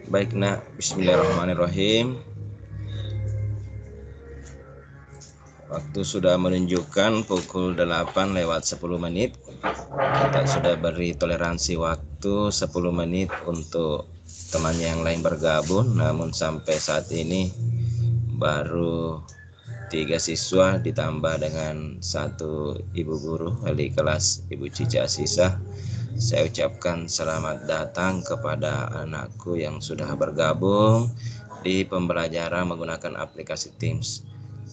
Baik nak, bismillahirrahmanirrahim. Waktu sudah menunjukkan pukul 8 lewat 10 menit. Kita sudah beri toleransi waktu 10 menit untuk temannya yang lain bergabung. Namun sampai saat ini baru 3 siswa ditambah dengan 1 ibu guru wali kelas, Ibu Cica Asisah. Saya ucapkan selamat datang kepada anakku yang sudah bergabung di pembelajaran menggunakan aplikasi Teams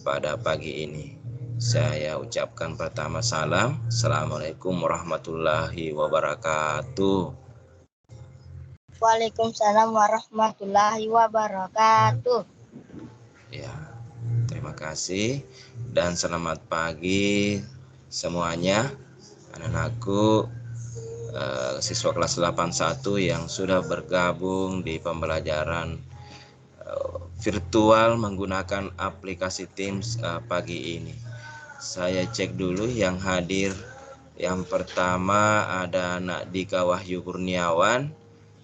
pada pagi ini. Saya ucapkan pertama salam. Assalamualaikum warahmatullahi wabarakatuh. Waalaikumsalam warahmatullahi wabarakatuh. Ya, terima kasih dan selamat pagi semuanya anak-anakku, siswa kelas 81 yang sudah bergabung di pembelajaran virtual menggunakan aplikasi Teams pagi ini. Saya cek dulu yang hadir. Yang pertama ada Nakdika Wahyu Kurniawan,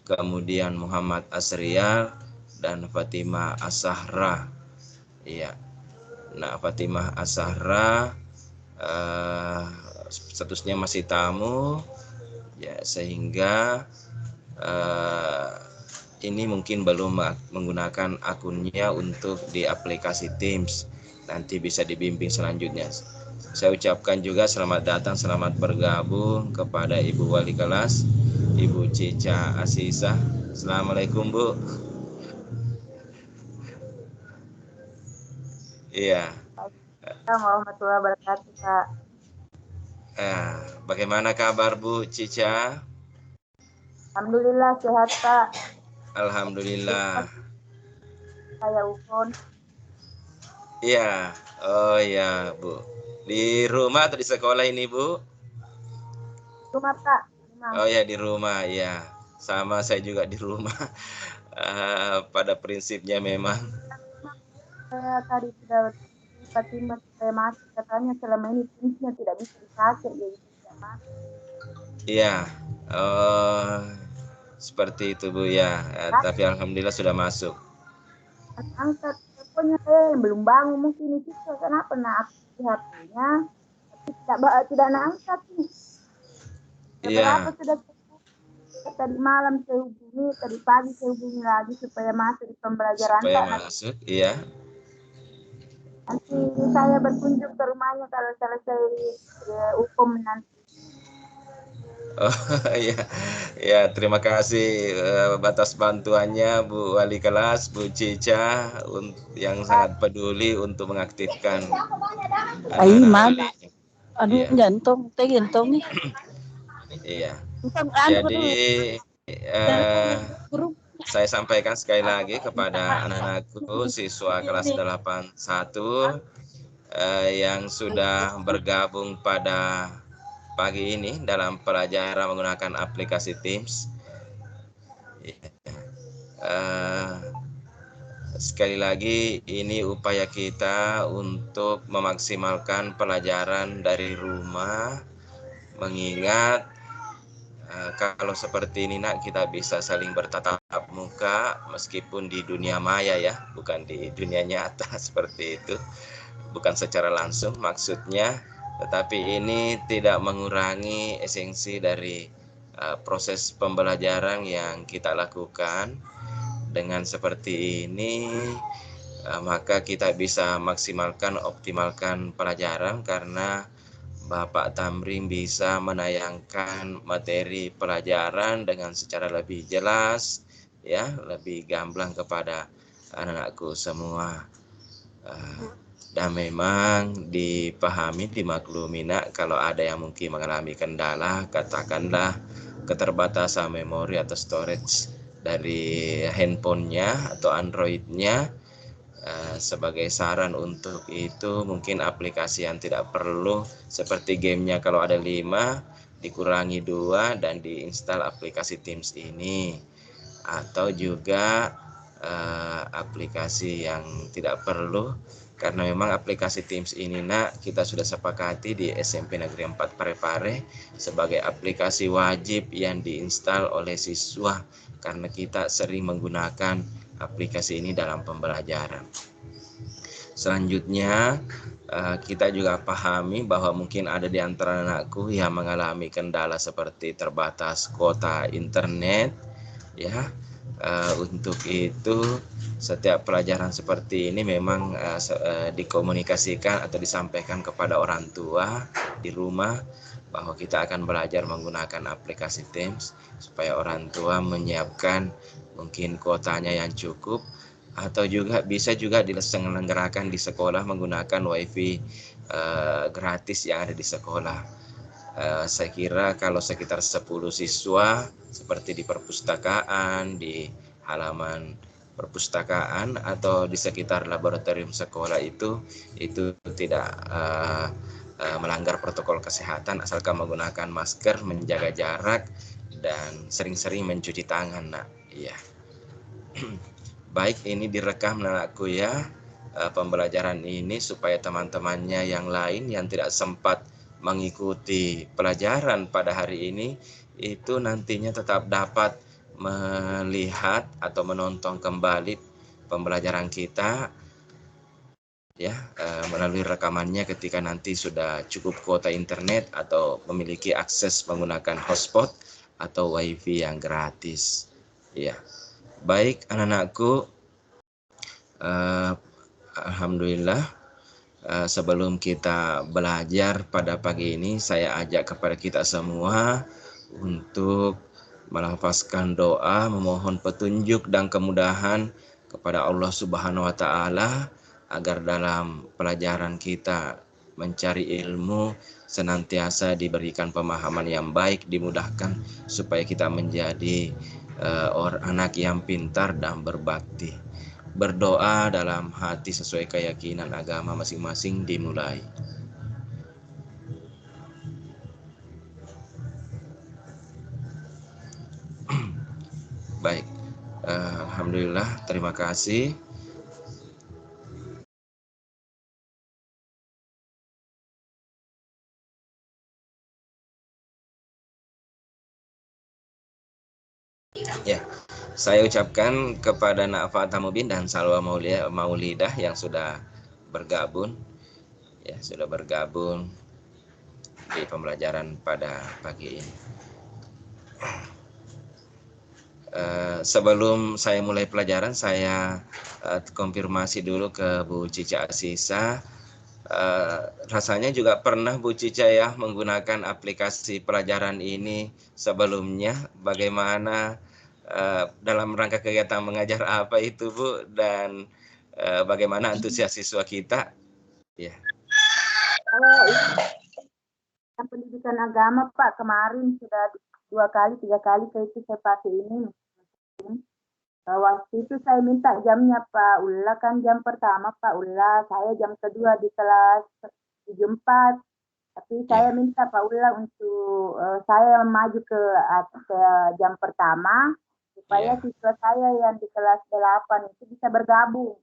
kemudian Muhammad Asrial dan Fatimah Asahra. Iya, Nak Fatimah Asahra statusnya masih tamu, ya, sehingga ini mungkin belum menggunakan akunnya untuk di aplikasi Teams. Nanti bisa dibimbing selanjutnya. Saya ucapkan juga selamat datang, selamat bergabung kepada Ibu Wali Kelas, Ibu Cica Asisah. Assalamualaikum, Bu. Iya. Assalamualaikum warahmatullahi wabarakatuh, Kak. Bagaimana kabar Bu Cica? Alhamdulillah sehat, Kak. Alhamdulillah. Saya Ukon. Iya. Oh ya, Bu. Di rumah atau di sekolah ini, Bu? Rumah, Kak. Oh ya, di rumah ya. Sama, saya juga di rumah. Pada prinsipnya memang. Saya tadi sudah Fatimah saya masuk, katanya selama ini Teams-nya tidak bisa dipakai, jadi tidak masuk. Iya. Seperti itu, Bu ya. Tapi alhamdulillah sudah masuk. Angkat teleponnya saya yang belum bangun, mungkin itu kenapa aktif HP-nya tapi tidak angkat nih. Beberapa sudah tadi malam saya hubungi, tadi pagi saya hubungi lagi supaya masuk di pembelajaran. Supaya masuk, iya. Nanti saya berkunjung ke rumahnya kalau selesai hukum nanti. Oh iya, ya terima kasih atas bantuannya Bu Wali Kelas, Bu Cica yang sangat peduli untuk mengaktifkan anak-anak. Aduh, jantung nih. Iya. Jadi saya sampaikan sekali lagi kepada anak-anakku siswa kelas 81 yang sudah bergabung pada pagi ini dalam pelajaran menggunakan aplikasi Teams. Sekali lagi ini upaya kita untuk memaksimalkan pelajaran dari rumah, mengingat kalau seperti ini nak, kita bisa saling bertatap muka meskipun di dunia maya ya, bukan di dunia nyata seperti itu, bukan secara langsung maksudnya, tetapi ini tidak mengurangi esensi dari proses pembelajaran yang kita lakukan. Dengan seperti ini maka kita bisa maksimalkan, optimalkan pelajaran karena Bapak Tamrin bisa menayangkan materi pelajaran dengan secara lebih jelas, ya, lebih gamblang kepada anak-anakku semua. Dan memang dipahami, dimaklumi nak, kalau ada yang mungkin mengalami kendala, katakanlah keterbatasan memori atau storage dari handphonenya atau Androidnya. Sebagai saran untuk itu, mungkin aplikasi yang tidak perlu seperti gamenya kalau ada 5 dikurangi 2 dan diinstal aplikasi Teams ini, atau juga aplikasi yang tidak perlu karena memang aplikasi Teams ini nak kita sudah sepakati di SMP Negeri 4 Parepare sebagai aplikasi wajib yang diinstal oleh siswa karena kita sering menggunakan aplikasi ini dalam pembelajaran. Selanjutnya kita juga pahami bahwa mungkin ada di antara anakku yang mengalami kendala seperti terbatas kuota internet ya. Untuk itu setiap pelajaran seperti ini memang dikomunikasikan atau disampaikan kepada orang tua di rumah bahwa kita akan belajar menggunakan aplikasi Teams supaya orang tua menyiapkan mungkin kuotanya yang cukup atau juga bisa juga diselenggarakan di sekolah menggunakan wifi gratis yang ada di sekolah. Saya kira kalau sekitar 10 siswa seperti di perpustakaan, di halaman perpustakaan atau di sekitar laboratorium sekolah itu tidak melanggar protokol kesehatan asalkan menggunakan masker, menjaga jarak dan sering-sering mencuci tangan, Nak. Iya. Baik, ini direkam anakku ya pembelajaran ini supaya teman-temannya yang lain yang tidak sempat mengikuti pelajaran pada hari ini itu nantinya tetap dapat melihat atau menonton kembali pembelajaran kita ya melalui rekamannya ketika nanti sudah cukup kuota internet atau memiliki akses menggunakan hotspot atau wifi yang gratis ya. Baik anak-anakku, alhamdulillah sebelum kita belajar pada pagi ini, saya ajak kepada kita semua untuk melafazkan doa, memohon petunjuk dan kemudahan kepada Allah Subhanahu wa Ta'ala agar dalam pelajaran kita mencari ilmu senantiasa diberikan pemahaman yang baik, dimudahkan supaya kita menjadi anak yang pintar dan berbakti. Berdoa dalam hati sesuai keyakinan agama masing-masing dimulai. Baik, alhamdulillah, terima kasih. Ya, saya ucapkan kepada Na'fa Tamubin dan Salwa Maulidah yang sudah bergabung di pembelajaran pada pagi ini. Sebelum saya mulai pelajaran, saya konfirmasi dulu ke Bu Cica Asisa. Rasanya juga pernah Bu Cica ya menggunakan aplikasi pelajaran ini sebelumnya. Bagaimana dalam rangka kegiatan mengajar apa itu Bu, dan bagaimana antusias siswa kita? Ya. Pendidikan agama Pak, kemarin sudah 2 kali 3 kali itu saya pakai ini. Waktu itu saya minta jamnya Pak Ulla, kan jam pertama Pak Ulla, saya jam kedua di kelas 74. Tapi saya minta Pak Ulla untuk saya maju ke jam pertama supaya siswa saya yang di kelas 8 itu bisa bergabung.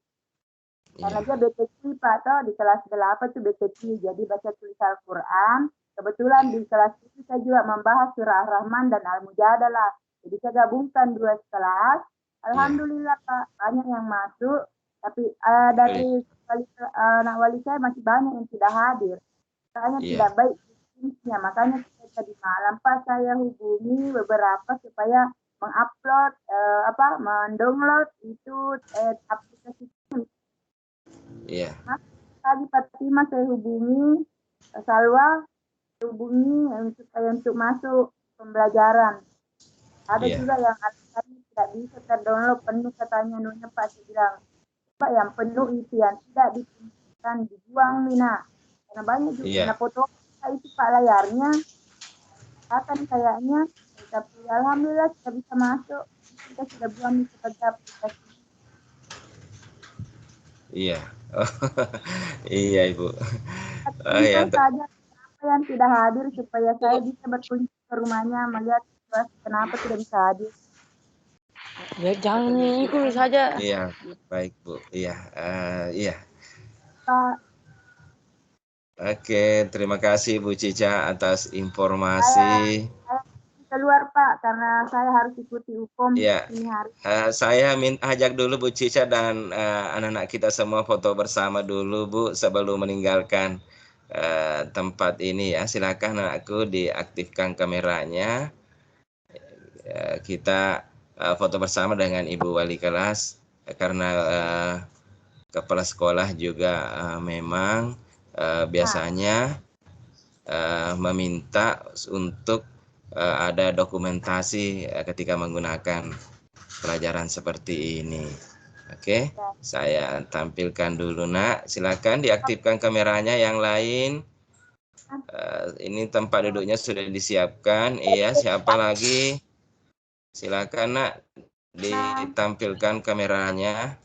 Karena dia BTQ Pak, toh di kelas 8 itu BTQ, jadi baca tulis Al-Quran. Kebetulan di kelas itu saya juga membahas surah Ar-Rahman dan Al-Mujadalah. Jadi saya gabungkan 2 kelas. Alhamdulillah Pak, banyak yang masuk. Tapi dari anak wali saya masih banyak yang tidak hadir. Makanya tidak baik bisnisnya. Makanya tadi malam Pak saya hubungi beberapa supaya mengupload, mendownload itu aplikasi. Iya. Tadi Fatima saya hubungi, Salwa hubungi untuk masuk pembelajaran. Ada juga yang tidak bisa terdownload penuh katanya Nuna Pak, saya bilang Pak yang penuh itu yang tidak disimpan dibuang Mina. Karena banyak juga foto itu Pak layarnya akan kayaknya, tapi alhamdulillah kita bisa masuk, kita sudah buang sebagai aplikasi. Iya. Iya Ibu. Saja apa yang tidak hadir supaya saya bisa berkunjung ke rumahnya melihat kenapa tidak bisa hadir. Ya jangan ikut saja. Iya, baik Bu. Iya, iya. Pak. Oke, terima kasih Bu Cica atas informasi. Saya keluar Pak karena saya harus ikuti hukum Ya, ini hari. saya ajak dulu Bu Cica dan anak-anak kita semua foto bersama dulu Bu sebelum meninggalkan tempat ini ya. Silakan anakku diaktifkan kameranya. Kita foto bersama dengan Ibu Wali Kelas karena kepala sekolah juga memang biasanya meminta untuk ada dokumentasi ketika menggunakan pelajaran seperti ini. Oke, saya tampilkan dulu Nak. Silakan diaktifkan kameranya yang lain. Ini tempat duduknya sudah disiapkan. Iya, siapa lagi? Silakan Nak, ditampilkan kameranya.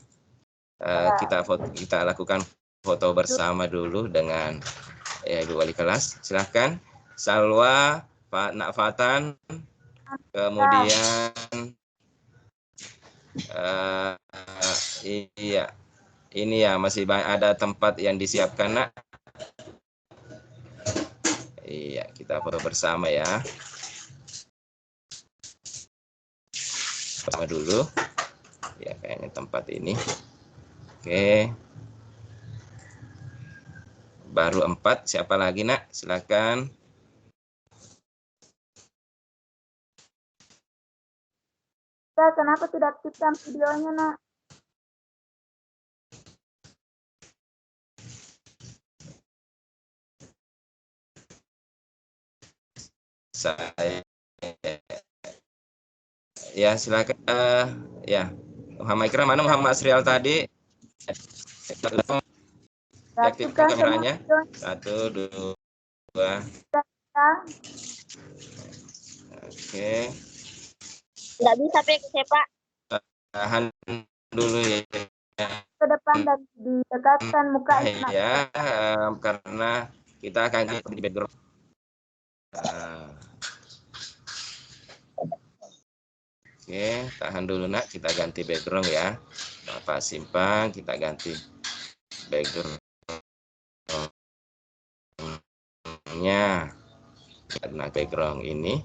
Kita lakukan foto bersama dulu dengan Ibu Wali Kelas. Silakan. Salwa, Pak Nak Fatan, kemudian iya, ini ya masih ada tempat yang disiapkan Nak. Iya, kita foto bersama ya. Pertama dulu, ya kayaknya tempat ini. Oke. Baru 4, siapa lagi Nak? Silakan. Kenapa tidak aktifkan videonya Nak? Saya ya silakan ya Muhammad Ikram, mana Muhammad Asrial tadi? Aktifkan kameranya. 1, 2. Oke. Nggak bisa Pak. Tahan dulu ya. Ke depan dan didekatkan muka ya, karena kita akan di background. Oke, tahan dulu Nak, kita ganti background ya. Bapak simpan, kita ganti backgroundnya karena background ini.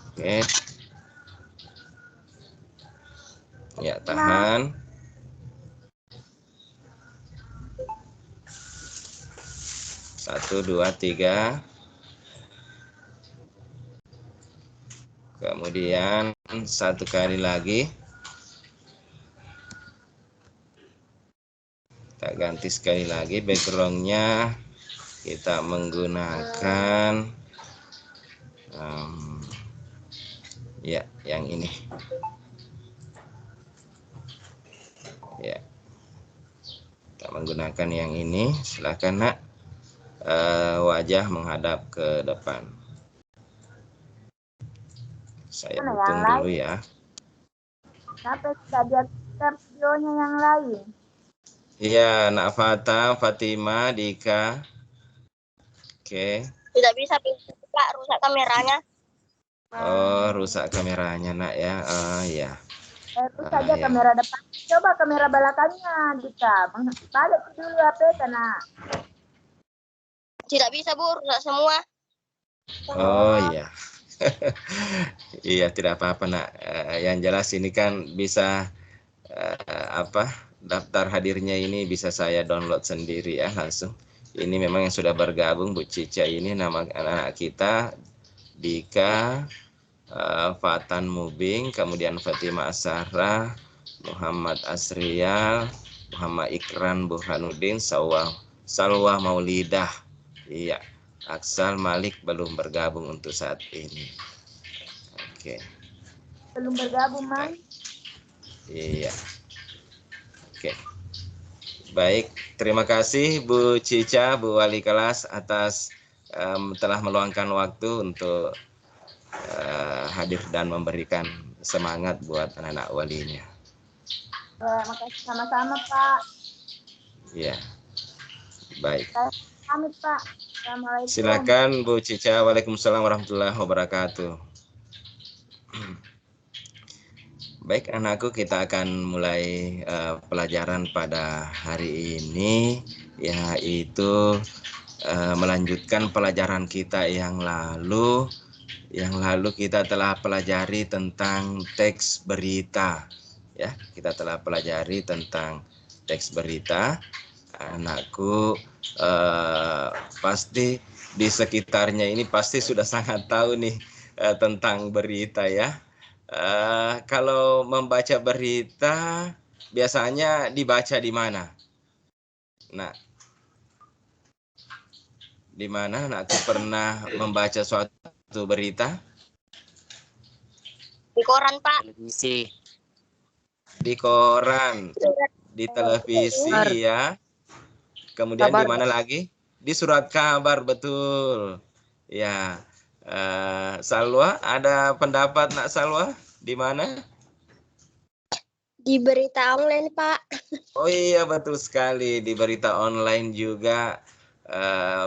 Oke. Ya, tahan. Satu, 2, 3. Kemudian satu kali lagi. Kita ganti sekali lagi backgroundnya. Kita menggunakan ya yang ini. Ya, kita menggunakan yang ini. Silakan Nak, wajah menghadap ke depan. Saya hitung dulu ya. Kenapa tidak diaktifkan videonya yang lain? Iya, Nak Fatima, Dika. Oke. Tidak bisa Pak, rusak kameranya. Oh, rusak kameranya Nak ya. Iya. Itu saja ya. Kamera depan. Coba kamera belakangnya, Dika. Balik dulu HP karena. Tidak bisa Bu, rusak semua. Oh iya. Iya, tidak apa-apa Nak. Yang jelas ini kan bisa daftar hadirnya ini bisa saya download sendiri ya langsung. Ini memang yang sudah bergabung Bu Cica ini nama anak-anak kita Dika, Fatan Mubing, kemudian Fatima Asara, Muhammad Asrial, Muhammad Ikran Burhanuddin, Salwa Maulidah. Iya, Aksal Malik belum bergabung untuk saat ini. Oke. Belum bergabung, Mas. Iya. Oke. Baik, terima kasih Bu Cica, Bu Wali Kelas atas telah meluangkan waktu untuk hadir dan memberikan semangat buat anak-anak walinya. Makasih sama-sama Pak. Iya. Baik. Pamit Pak. Assalamualaikum. Silakan Bu Cica. Waalaikumsalam warahmatullahi wabarakatuh. Baik anakku, kita akan mulai pelajaran pada hari ini, yaitu melanjutkan pelajaran kita yang lalu. Yang lalu kita telah pelajari tentang teks berita. Ya, kita telah pelajari tentang teks berita. Anakku pasti di sekitarnya ini pasti sudah sangat tahu nih tentang berita ya. Kalau membaca berita biasanya dibaca di mana? Nah, di mana anakku pernah membaca suatu berita? Di koran, Pak. Televisi. Di koran, di televisi ya. Kemudian di mana lagi? Di surat kabar, betul. Ya, Salwa, ada pendapat nak Salwa? Di mana? Di berita online, Pak. Oh iya, betul sekali. Di berita online juga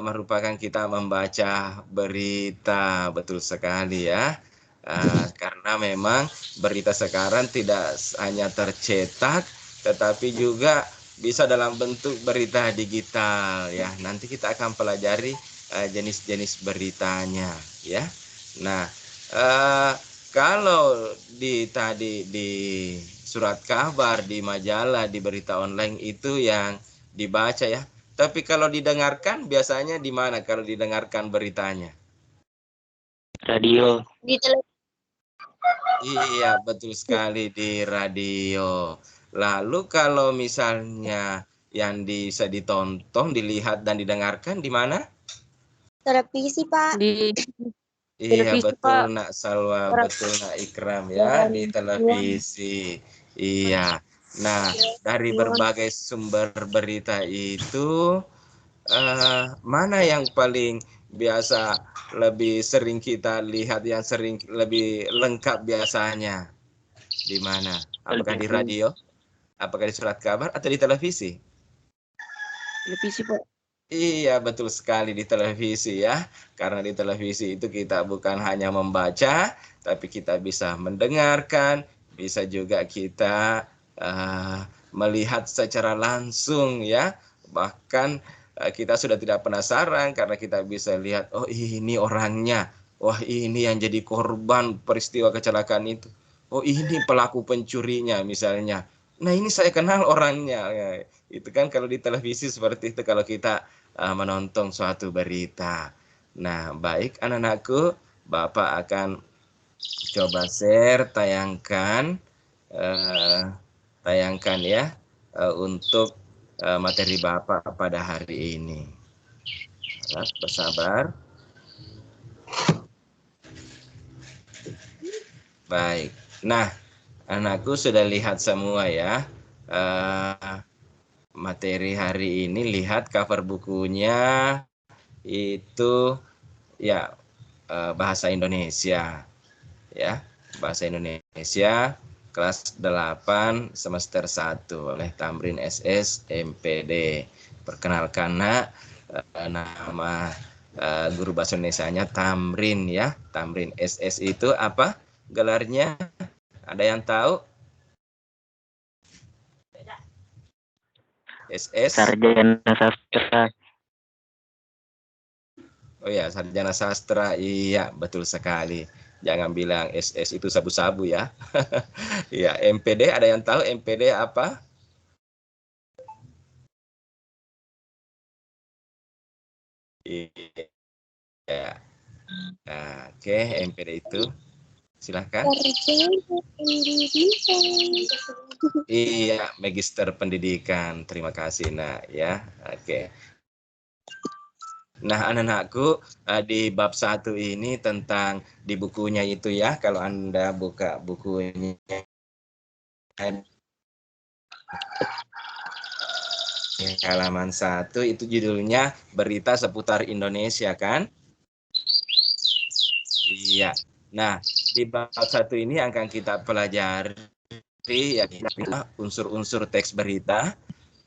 merupakan kita membaca berita, betul sekali ya. Karena memang berita sekarang tidak hanya tercetak, tetapi juga bisa dalam bentuk berita digital ya. Nanti kita akan pelajari jenis-jenis beritanya ya. Nah, kalau tadi di surat kabar, di majalah, di berita online itu yang dibaca ya. Tapi kalau didengarkan biasanya di mana kalau didengarkan beritanya? Radio. Di televisi. Iya, betul sekali di radio. Lalu kalau misalnya yang bisa ditonton, dilihat dan didengarkan di mana? Televisi, Pak. Di Iya, televisi, betul Pak. nak Salwa, betul nak Ikram ya, di televisi. Iya. Nah, dari berbagai sumber berita itu mana yang paling biasa lebih sering kita lihat, yang sering lebih lengkap biasanya? Di mana? Apakah di radio? Apakah di surat kabar atau di televisi? Televisi, Pak. Iya, betul sekali di televisi ya. Karena di televisi itu kita bukan hanya membaca, tapi kita bisa mendengarkan, bisa juga kita melihat secara langsung ya. Bahkan kita sudah tidak penasaran karena kita bisa lihat, oh ini orangnya. Wah, ini yang jadi korban peristiwa kecelakaan itu. Oh, ini pelaku pencurinya misalnya. Nah, ini saya kenal orangnya. Ya, itu kan kalau di televisi seperti itu kalau kita menonton suatu berita. Nah, baik anak-anakku, Bapak akan coba share, tayangkan ya untuk materi Bapak pada hari ini. Harap bersabar. Baik. Nah, anakku sudah lihat semua ya. Materi hari ini, lihat cover bukunya itu ya bahasa Indonesia ya, bahasa Indonesia kelas 8 semester 1 oleh Tamrin SS MPD. Perkenalkan nak, nama guru bahasa Indonesianya Tamrin ya. Tamrin SS itu apa gelarnya? Ada yang tahu? SS Sarjana Sastra. Oh ya, sarjana sastra. Iya, betul sekali. Jangan bilang SS itu sabu-sabu ya. Ya, MPD ada yang tahu MPD apa? Iya. Nah, oke, MPD itu silahkan. Iya, Magister Pendidikan. Terima kasih, Nak ya. Oke. Nah, anak-anakku, di bab 1 ini tentang di bukunya itu ya, kalau Anda buka bukunya halaman 1 itu judulnya Berita Seputar Indonesia kan? Iya. Nah, di bab 1 ini akan kita pelajari ya unsur-unsur teks berita.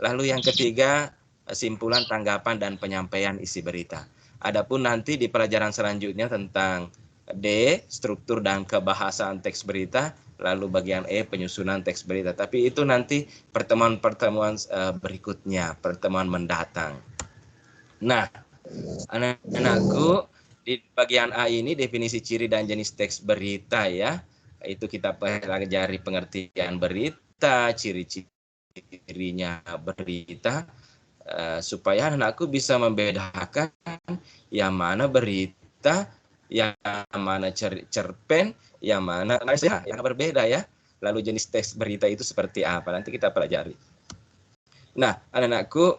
Lalu yang ketiga, simpulan, tanggapan, dan penyampaian isi berita. Adapun nanti di pelajaran selanjutnya tentang D, struktur dan kebahasaan teks berita, lalu bagian E penyusunan teks berita. Tapi itu nanti pertemuan-pertemuan berikutnya, pertemuan mendatang. Nah, anak-anakku, di bagian A ini definisi ciri dan jenis teks berita ya. Itu kita pelajari pengertian berita, ciri-cirinya berita, supaya anakku bisa membedakan yang mana berita, yang mana cerpen, yang mana yang berbeda ya. Lalu jenis teks berita itu seperti apa? Nanti kita pelajari. Nah, anak-anakku,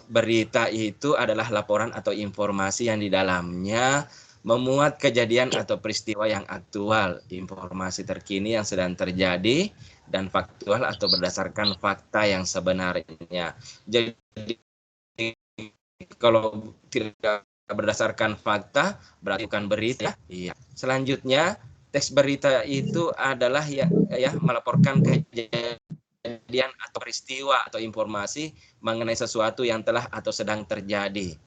berita itu adalah laporan atau informasi yang di dalamnya memuat kejadian atau peristiwa yang aktual, informasi terkini yang sedang terjadi, dan faktual atau berdasarkan fakta yang sebenarnya. Jadi kalau tidak berdasarkan fakta berarti bukan berita. Iya. Selanjutnya, teks berita itu adalah ya melaporkan kejadian atau peristiwa atau informasi mengenai sesuatu yang telah atau sedang terjadi.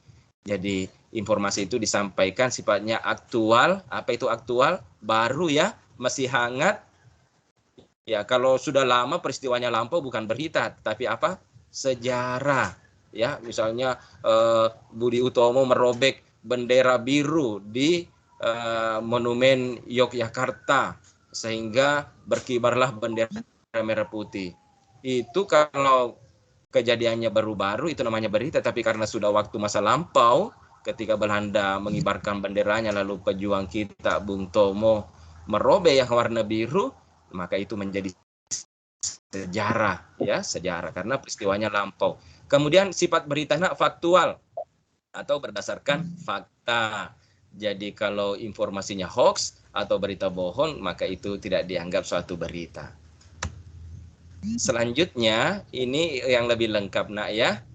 Jadi informasi itu disampaikan sifatnya aktual. Apa itu aktual? Baru ya, masih hangat. Ya, kalau sudah lama peristiwanya lampau bukan berita, tapi apa? Sejarah. Ya, misalnya Budi Utomo merobek bendera biru di Monumen Yogyakarta sehingga berkibarlah bendera merah putih. Itu kalau kejadiannya baru-baru itu namanya berita, tapi karena sudah waktu masa lampau ketika Belanda mengibarkan benderanya lalu pejuang kita Bung Tomo merobek yang warna biru, maka itu menjadi sejarah ya, sejarah karena peristiwanya lampau. Kemudian sifat beritanya faktual atau berdasarkan fakta. Jadi kalau informasinya hoax atau berita bohong, maka itu tidak dianggap suatu berita. Selanjutnya, ini yang lebih lengkap nak ya.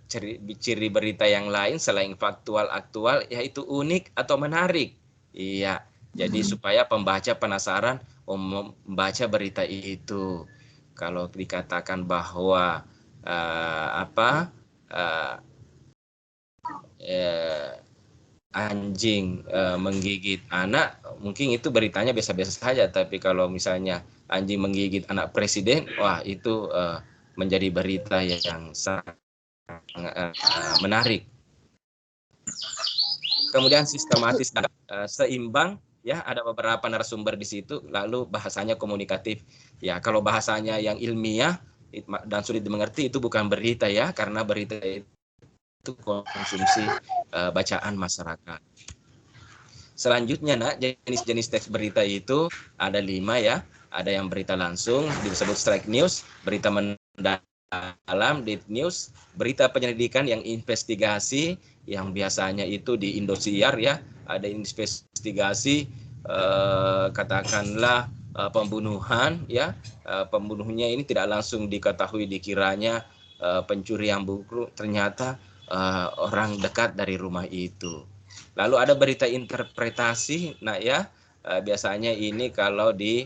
Ciri berita yang lain selain faktual aktual yaitu unik atau menarik. Iya. Jadi supaya pembaca penasaran membaca berita itu. Kalau dikatakan bahwa anjing menggigit anak, mungkin itu beritanya biasa-biasa saja. Tapi kalau misalnya anjing menggigit anak presiden, wah itu menjadi berita yang sangat menarik. Kemudian sistematis dan seimbang ya, ada beberapa narasumber di situ, lalu bahasanya komunikatif. Ya, kalau bahasanya yang ilmiah dan sulit dimengerti itu bukan berita ya, karena berita itu konsumsi bacaan masyarakat. Selanjutnya nak, jenis-jenis teks berita itu ada 5 ya. Ada yang berita langsung disebut straight news, berita mendalam deep news, berita penyelidikan yang investigasi yang biasanya itu di Indosiar ya, ada investigasi katakanlah pembunuhan ya, pembunuhnya ini tidak langsung diketahui, dikiranya pencuri yang buku, ternyata orang dekat dari rumah itu. Lalu ada berita interpretasi, nah ya biasanya ini kalau di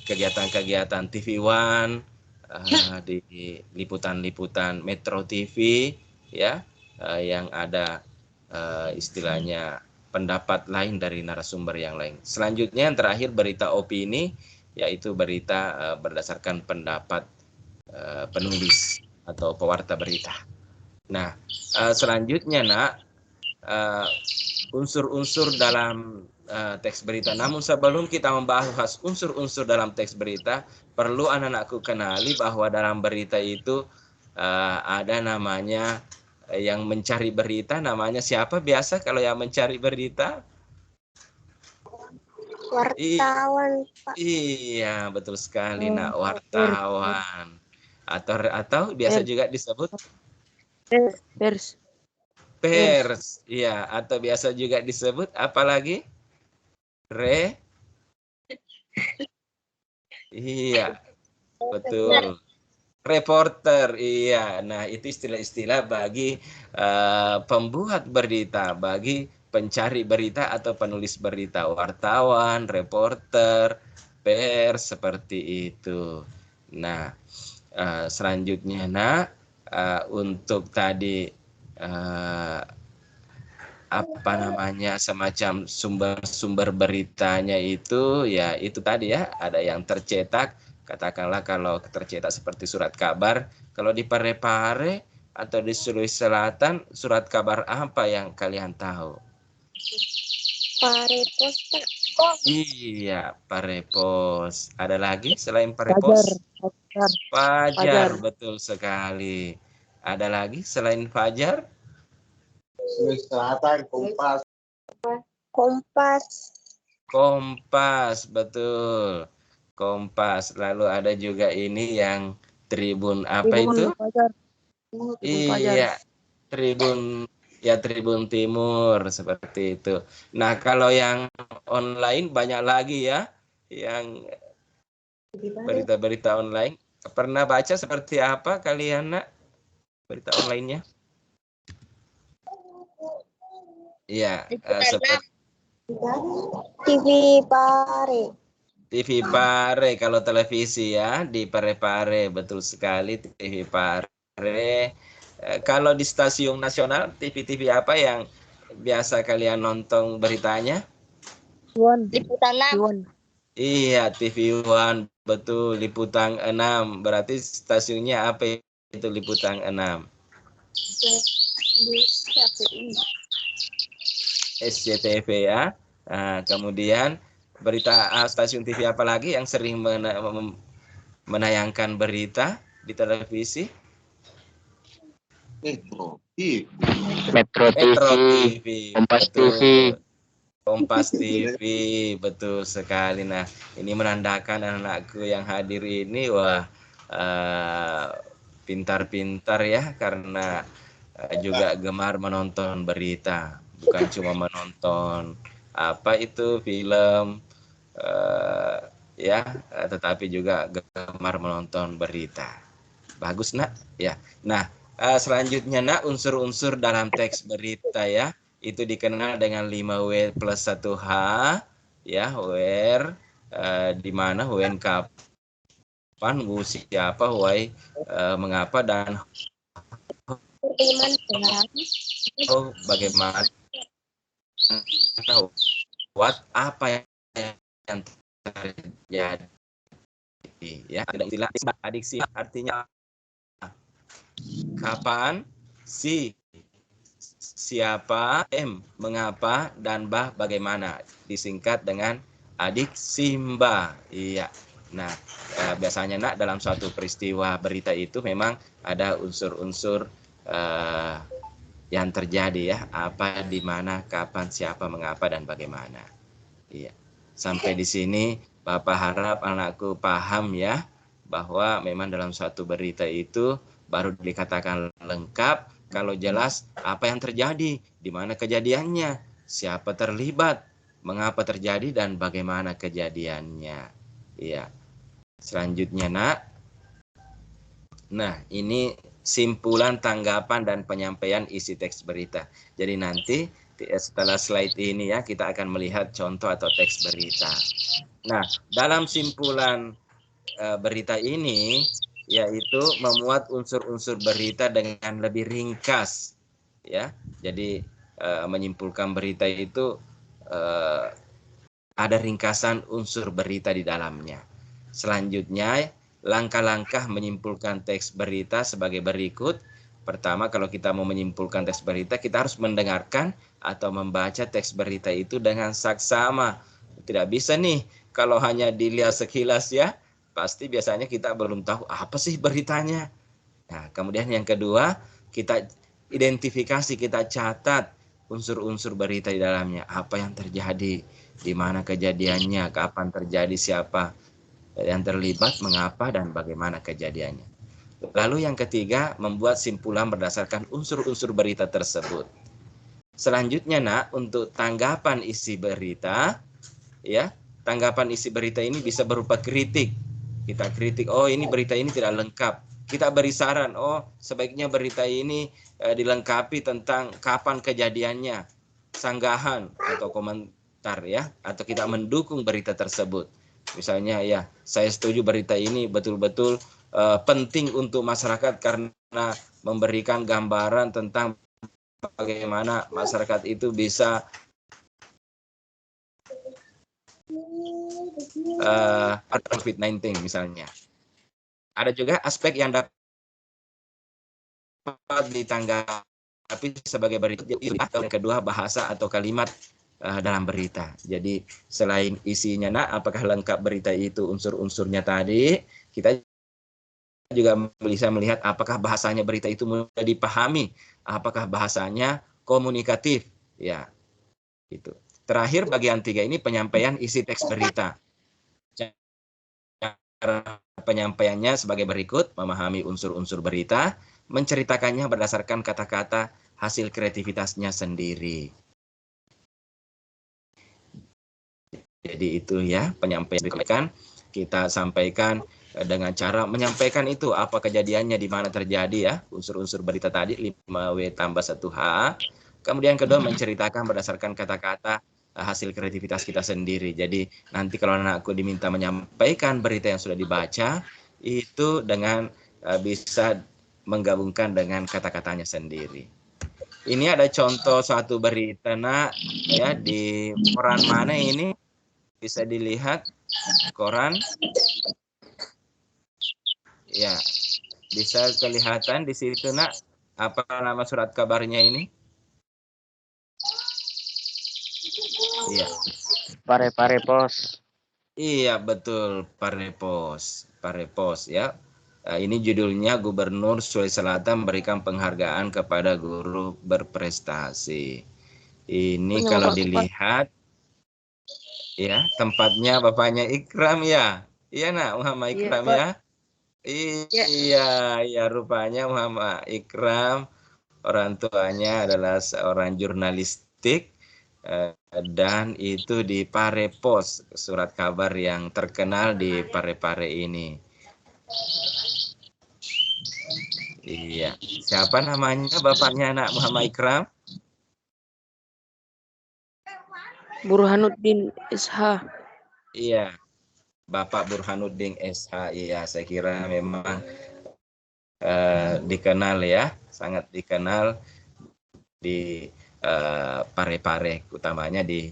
kegiatan-kegiatan TV One, di liputan-liputan Metro TV ya, yang ada istilahnya pendapat lain dari narasumber yang lain. Selanjutnya yang terakhir berita opini, yaitu berita berdasarkan pendapat penulis atau pewarta berita. Nah, selanjutnya nak, unsur-unsur dalam teks berita. Namun sebelum kita membahas unsur-unsur dalam teks berita, perlu anak-anakku kenali bahwa dalam berita itu ada namanya yang mencari berita. Namanya siapa biasa kalau yang mencari berita? Wartawan, Pak. Iya, betul sekali nak, wartawan. Atau biasa juga disebut pers, iya, atau biasa juga disebut apa lagi? Iya, betul. Reporter, iya. Nah, itu istilah-istilah bagi pembuat berita, bagi pencari berita atau penulis berita, wartawan, reporter, pers, seperti itu. Nah, selanjutnya nak, untuk tadi apa namanya, semacam sumber-sumber beritanya itu ya itu tadi ya, ada yang tercetak, katakanlah kalau tercetak seperti surat kabar. Kalau di Parepare atau di Sulawesi Selatan, surat kabar apa yang kalian tahu? Parepos, Pak. Iya, Parepos. Ada lagi selain Parepos? Fajar, betul sekali. Ada lagi selain Fajar? Selatan, Kompas. Kompas. Kompas, betul. Kompas. Lalu ada juga ini yang Tribun apa itu? Iya, Tribun ya, Tribun Timur seperti itu. Nah, kalau yang online banyak lagi ya, yang berita-berita online. Pernah baca seperti apa kalian, Nak? Berita online-nya? Iya, seperti TV Pare. TV Pare kalau televisi ya, di Parepare, betul sekali TV Pare. Kalau di stasiun nasional, TV-TV apa yang biasa kalian nonton beritanya? Liputan 6. Iya, TV One, betul, Liputan 6. Berarti stasiunnya apa itu Liputan 6? SCTV ya. Nah, kemudian berita stasiun TV apa lagi yang sering menayangkan berita di televisi? Metro TV. Metro Metro TV, TV, Kompas betul. TV. Kompas TV, betul sekali. Nah, ini menandakan anak-anakku yang hadir ini, wah, pintar-pintar ya, karena juga gemar menonton berita, bukan cuma menonton apa itu film, ya, tetapi juga gemar menonton berita. Bagus, Nak. Ya. Nah, selanjutnya, Nak, unsur-unsur dalam teks berita ya, itu dikenal dengan 5W plus 1H ya, where, di mana, when, kapan, who, siapa, why, mengapa, dan how, bagaimana, what, apa yang terjadi ya. Ada istilah adiksi, artinya kapan, si, siapa, mengapa, dan bah, bagaimana, disingkat dengan adik Simba. Iya. Nah, biasanya, Nak, dalam suatu peristiwa berita itu memang ada unsur-unsur yang terjadi ya, apa, di mana, kapan, siapa, mengapa, dan bagaimana. Iya. Sampai di sini Bapak harap anakku paham ya, bahwa memang dalam suatu berita itu baru dikatakan lengkap kalau jelas apa yang terjadi, di mana kejadiannya, siapa terlibat, mengapa terjadi, dan bagaimana kejadiannya. Iya. Selanjutnya, Nak. Nah, ini simpulan, tanggapan, dan penyampaian isi teks berita. Jadi nanti setelah slide ini ya, kita akan melihat contoh atau teks berita. Nah, dalam simpulan berita ini yaitu memuat unsur-unsur berita dengan lebih ringkas ya. Jadi menyimpulkan berita itu ada ringkasan unsur berita di dalamnya. Selanjutnya, langkah-langkah menyimpulkan teks berita sebagai berikut. Pertama, kalau kita mau menyimpulkan teks berita, kita harus mendengarkan atau membaca teks berita itu dengan saksama. Tidak bisa nih kalau hanya dilihat sekilas ya, pasti biasanya kita belum tahu apa sih beritanya. Nah, kemudian yang kedua, kita identifikasi, kita catat unsur-unsur berita di dalamnya. Apa yang terjadi, di mana kejadiannya, kapan terjadi, siapa yang terlibat, mengapa, dan bagaimana kejadiannya. Lalu yang ketiga, membuat simpulan berdasarkan unsur-unsur berita tersebut. Selanjutnya, Nak, untuk tanggapan isi berita, ya, tanggapan isi berita ini bisa berupa kritik. Kita kritik, oh ini berita ini tidak lengkap. Kita beri saran, oh sebaiknya berita ini dilengkapi tentang kapan kejadiannya, sanggahan atau komentar ya, atau kita mendukung berita tersebut. Misalnya ya, saya setuju berita ini betul-betul penting untuk masyarakat karena memberikan gambaran tentang bagaimana masyarakat itu bisa COVID-19 misalnya. Ada juga aspek yang dapat ditanggapi sebagai berita. Yang kedua, bahasa atau kalimat dalam berita. Jadi selain isinya, apakah lengkap berita itu unsur-unsurnya tadi, kita juga bisa melihat apakah bahasanya berita itu mudah dipahami, apakah bahasanya komunikatif, ya. Itu. Terakhir bagian 3 ini penyampaian isi teks berita. Cara penyampaiannya sebagai berikut: memahami unsur-unsur berita, menceritakannya berdasarkan kata-kata hasil kreativitasnya sendiri. Jadi itu ya penyampaian kita sampaikan dengan cara menyampaikan itu apa kejadiannya, di mana terjadi ya, unsur-unsur berita tadi 5W tambah 1H. Kemudian kedua, menceritakan berdasarkan kata-kata hasil kreativitas kita sendiri. Jadi nanti kalau anakku diminta menyampaikan berita yang sudah dibaca, itu dengan bisa menggabungkan dengan kata-katanya sendiri. Ini ada contoh suatu berita, nak, ya, di koran mana ini? Bisa dilihat koran. Ya, bisa kelihatan di situ, nak. Apa nama surat kabarnya ini? Iya. Pare-pare pos. Iya, betul, Parepos. Parepos ya. Ini judulnya, Gubernur Sulawesi Selatan berikan penghargaan kepada guru berprestasi. Ini kalau dilihat ya, tempatnya bapaknya Ikram ya. Iya, nak, Muhammad Ikram ya. Iya, ya, rupanya Muhammad Ikram orang tuanya adalah seorang jurnalistik, dan itu di Parepos, surat kabar yang terkenal di Parepare ini. Iya, siapa namanya bapaknya anak Muhammad Ikram? Burhanuddin SH. Iya, Bapak Burhanuddin SH. Iya, saya kira memang dikenal ya, sangat dikenal di Parepare, utamanya di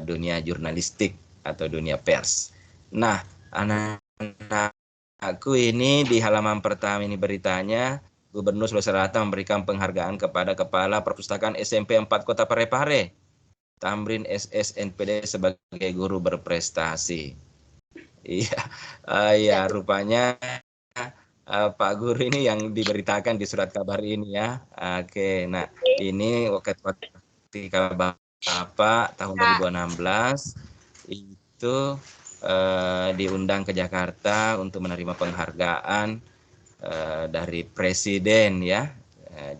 dunia jurnalistik atau dunia pers. Nah, anak-anakku ini di halaman pertama ini beritanya, Gubernur Sulawesi Selatan memberikan penghargaan kepada Kepala Perpustakaan SMP 4 Kota Parepare, Tamrin SS NPD, sebagai guru berprestasi. Iya, ya, rupanya Pak Guru ini yang diberitakan di surat kabar ini ya. Oke, nah ini ketika Bapak tahun 2016 itu diundang ke Jakarta untuk menerima penghargaan dari Presiden ya.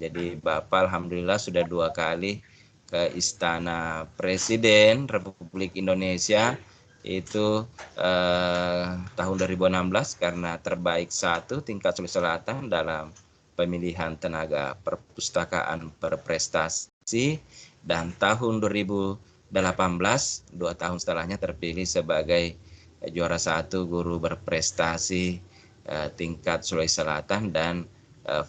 Jadi Bapak alhamdulillah sudah 2 kali ke Istana Presiden Republik Indonesia. Itu tahun 2016 karena terbaik 1 tingkat Sulawesi Selatan dalam pemilihan tenaga perpustakaan berprestasi, dan tahun 2018 2 tahun setelahnya terpilih sebagai juara 1 guru berprestasi tingkat Sulawesi Selatan dan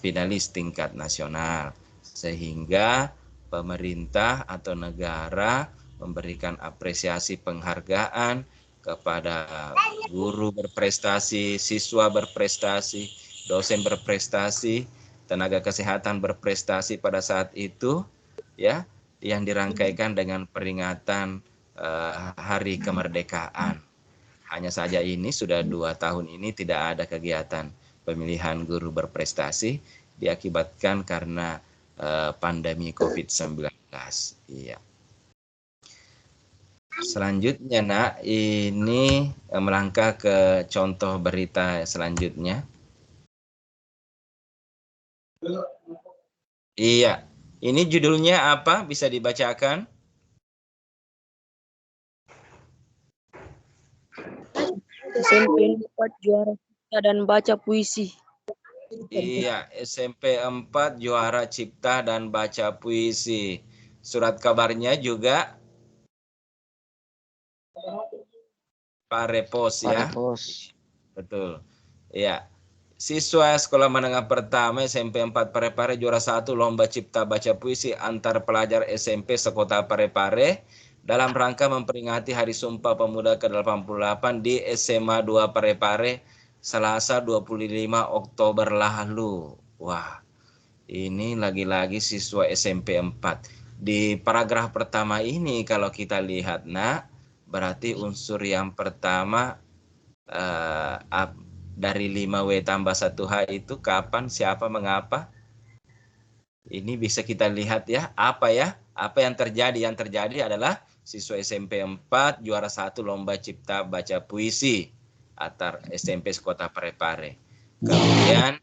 finalis tingkat nasional, sehingga pemerintah atau negara memberikan apresiasi penghargaan kepada guru berprestasi, siswa berprestasi, dosen berprestasi, tenaga kesehatan berprestasi pada saat itu ya, yang dirangkaikan dengan peringatan Hari Kemerdekaan. Hanya saja ini sudah 2 tahun ini tidak ada kegiatan pemilihan guru berprestasi diakibatkan karena pandemi COVID-19. Iya. Selanjutnya, nak, ini melangkah ke contoh berita selanjutnya. Iya, ini judulnya apa? Bisa dibacakan? SMP 4 juara cipta dan baca puisi. Iya, SMP 4 juara cipta dan baca puisi. Surat kabarnya juga Parepos ya. Parepos. Betul. Ya. siswa sekolah menengah pertama SMP 4 Parepare juara 1 lomba cipta baca puisi antar pelajar SMP sekota Parepare dalam rangka memperingati Hari Sumpah Pemuda ke-88 di SMA 2 Parepare Selasa 25 Oktober lalu. Wah, ini lagi-lagi siswa SMP 4. Di paragraf pertama ini kalau kita lihat, nak, berarti unsur yang pertama dari 5W tambah 1H itu kapan, siapa, mengapa. Ini bisa kita lihat ya. Apa yang terjadi? Yang terjadi adalah siswa SMP 4 juara 1 lomba cipta baca puisi antar SMP sekota Parepare. Kemudian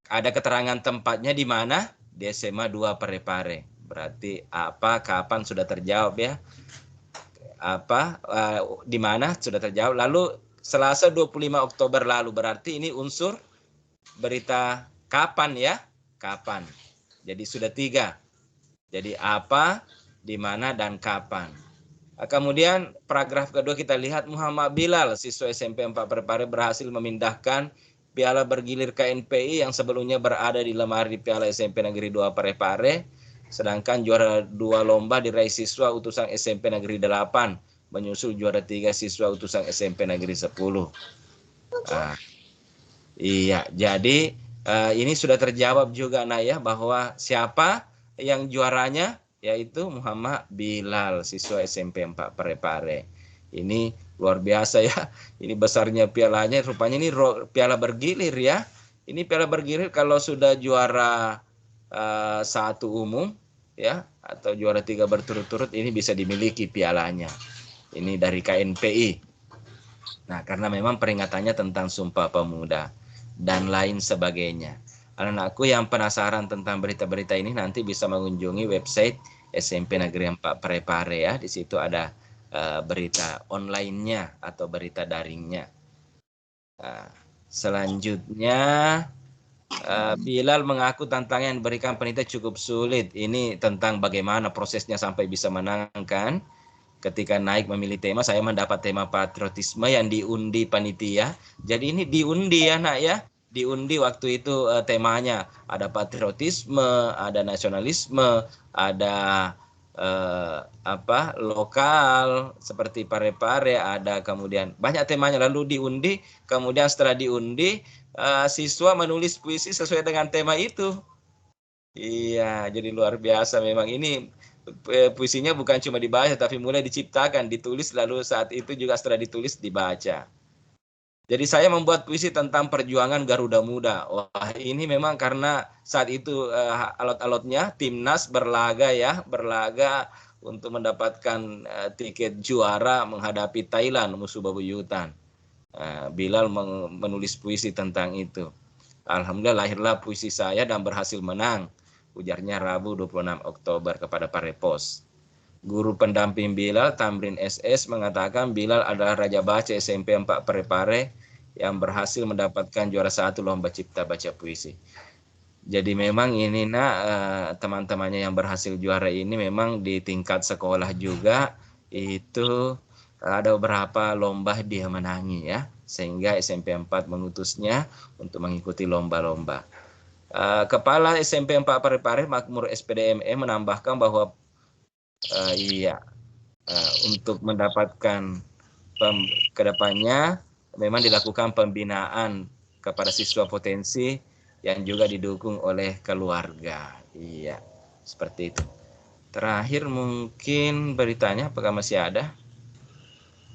ada keterangan tempatnya di mana? Di SMA 2 Parepare. Berarti apa, kapan sudah terjawab ya. Apa, di mana sudah terjawab. Lalu Selasa 25 Oktober lalu, berarti ini unsur berita kapan ya? Kapan. Jadi sudah 3. Jadi apa, di mana, dan kapan. Kemudian paragraf kedua kita lihat Muhammad Bilal, siswa SMP 4 Parepare berhasil memindahkan piala bergilir KNPI yang sebelumnya berada di lemari piala SMP Negeri 2 Parepare. Sedangkan juara 2 lomba diraih siswa utusan SMP Negeri 8. Menyusul juara 3 siswa utusan SMP Negeri 10. Iya, jadi ini sudah terjawab juga, nah ya, bahwa siapa yang juaranya, yaitu Muhammad Bilal, siswa SMP 4 Parepare. Ini luar biasa ya, ini besarnya pialanya, rupanya ini piala bergilir ya. Ini piala bergilir kalau sudah juara 1 umum ya, atau juara 3 berturut-turut, ini bisa dimiliki pialanya. Ini dari KNPI. Nah, karena memang peringatannya tentang Sumpah Pemuda dan lain sebagainya. Anak-anakku yang penasaran tentang berita-berita ini nanti bisa mengunjungi website SMP Negeri 4 Parepare ya. Di situ ada berita online-nya atau berita daringnya. Selanjutnya Bilal mengaku tantangan yang diberikan panitia cukup sulit. Ini tentang bagaimana prosesnya sampai bisa menangkan. Ketika naik memilih tema, saya mendapat tema patriotisme yang diundi panitia. Jadi ini diundi ya, nak ya. Diundi waktu itu temanya ada patriotisme, ada nasionalisme, ada lokal seperti Parepare, ada kemudian banyak temanya, lalu diundi. Kemudian setelah diundi, siswa menulis puisi sesuai dengan tema itu. Iya, jadi luar biasa memang ini. Puisinya bukan cuma dibaca, tapi mulai diciptakan, ditulis, lalu saat itu juga setelah ditulis dibaca. Jadi saya membuat puisi tentang perjuangan Garuda Muda. Wah, ini memang karena saat itu alot-alotnya timnas berlaga untuk mendapatkan tiket juara menghadapi Thailand, musuh bebuyutan. Bilal menulis puisi tentang itu. Alhamdulillah lahirlah puisi saya dan berhasil menang. Ujarnya Rabu 26 Oktober kepada Parepos. Guru pendamping Bilal, Tamrin SS, mengatakan Bilal adalah raja baca SMP 4 Parepare yang berhasil mendapatkan juara 1 lomba cipta baca puisi. Jadi memang ini teman-temannya yang berhasil juara ini memang di tingkat sekolah juga itu ada beberapa lomba dia menangi ya, sehingga SMP 4 mengutusnya untuk mengikuti lomba-lomba. Kepala SMP 4 Parepare Makmur SPDME menambahkan bahwa untuk mendapatkan kedepannya memang dilakukan pembinaan kepada siswa potensi yang juga didukung oleh keluarga. Iya, seperti itu. Terakhir mungkin beritanya, apakah masih ada?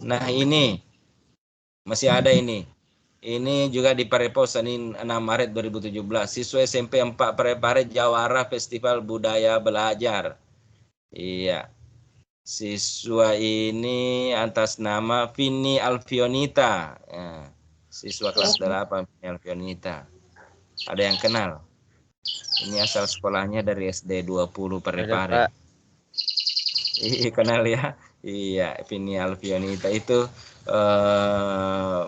Nah ini masih ada ini. Ini juga di Parepos Senin 6 Maret 2017. Siswa SMP 4 Parepare jawara Festival Budaya Belajar. Iya. Siswa ini atas nama Vini Alfionita. Ya. Siswa kelas 8 Vini Alfionita. Ada yang kenal? Ini asal sekolahnya dari SD 20 Parepare. Iya, kenal ya? Iya, Vini Alfionita itu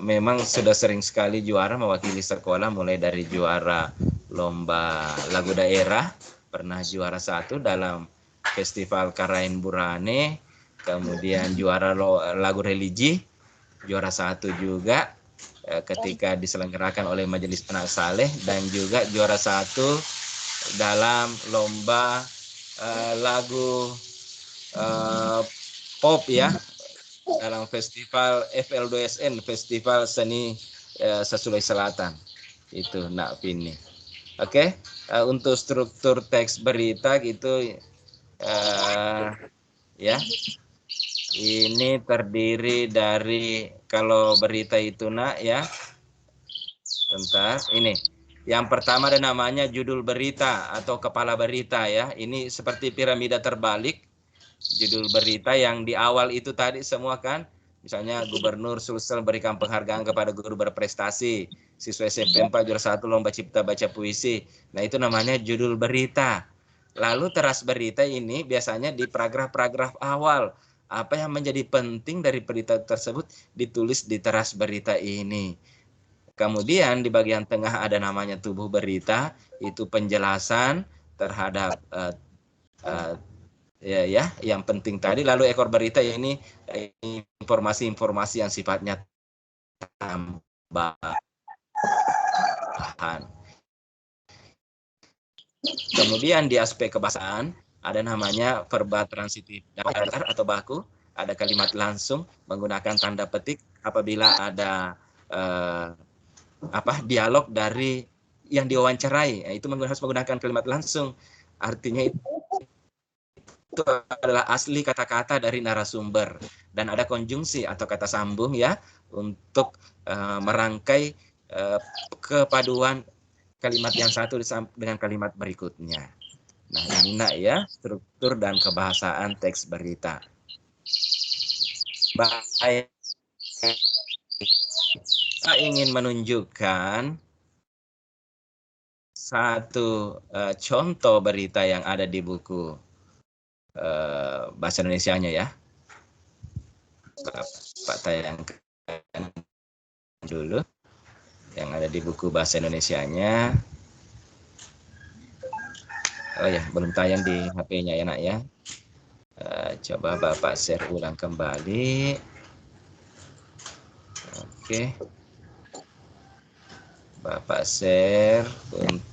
memang sudah sering sekali juara mewakili sekolah, mulai dari juara lomba lagu daerah, pernah juara 1 dalam Festival Karain Burane, kemudian juara lagu religi, juara 1 juga, ketika diselenggarakan oleh Majelis Anak Saleh, dan juga juara 1 dalam lomba lagu pop ya, dalam festival FL2SN, Festival Seni Sesulai Selatan. Itu Nak Vini. Oke, untuk struktur teks berita gitu ya. Ini terdiri dari, kalau berita itu Nak ya, bentar, ini. Yang pertama ada namanya judul berita atau kepala berita ya. Ini seperti piramida terbalik. Judul berita yang di awal itu tadi semua kan. Misalnya Gubernur Sulsel berikan penghargaan kepada guru berprestasi. Siswa SMP 4 juara 1 lomba cipta baca puisi. Nah itu namanya judul berita. Lalu teras berita ini biasanya di paragraf-paragraf awal. Apa yang menjadi penting dari berita tersebut ditulis di teras berita ini. Kemudian di bagian tengah ada namanya tubuh berita, itu penjelasan terhadap ya yang penting tadi. Lalu ekor berita ini informasi-informasi yang sifatnya tambahan. Kemudian di aspek kebahasaan ada namanya verba transitif atau baku, ada kalimat langsung menggunakan tanda petik apabila ada dialog dari yang diwawancarai. Itu harus menggunakan kalimat langsung. Artinya itu adalah asli kata-kata dari narasumber, dan ada konjungsi atau kata sambung ya untuk merangkai kepaduan kalimat yang satu dengan kalimat berikutnya. Nah ini Nak ya, struktur dan kebahasaan teks berita. Baik, saya ingin menunjukkan satu contoh berita yang ada di buku bahasa Indonesianya ya. Pak tayangkan dulu yang ada di buku bahasa Indonesianya. Oh ya, belum tayang di HP-nya ya Nak ya. Coba Bapak share ulang kembali. Oke. Bapak share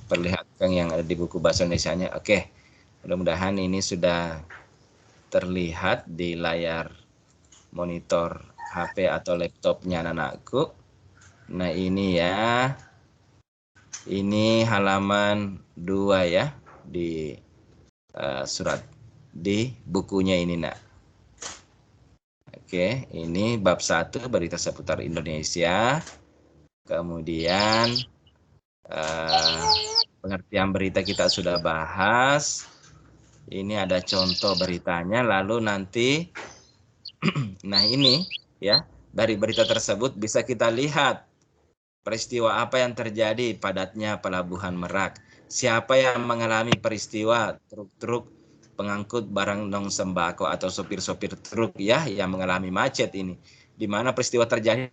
perlihatkan yang ada di buku bahasa Indonesianya. Oke. Mudah-mudahan ini sudah terlihat di layar monitor HP atau laptopnya anak-anakku. Nah ini ya. Ini halaman 2 ya di surat di bukunya ini Nak. Oke, ini bab 1 berita seputar Indonesia. Kemudian pengertian berita kita sudah bahas. Ini ada contoh beritanya, lalu nanti nah ini ya, dari berita tersebut bisa kita lihat peristiwa apa yang terjadi padatnya Pelabuhan Merak. Siapa yang mengalami peristiwa truk-truk pengangkut barang non sembako atau sopir-sopir truk ya yang mengalami macet ini. Di mana peristiwa terjadi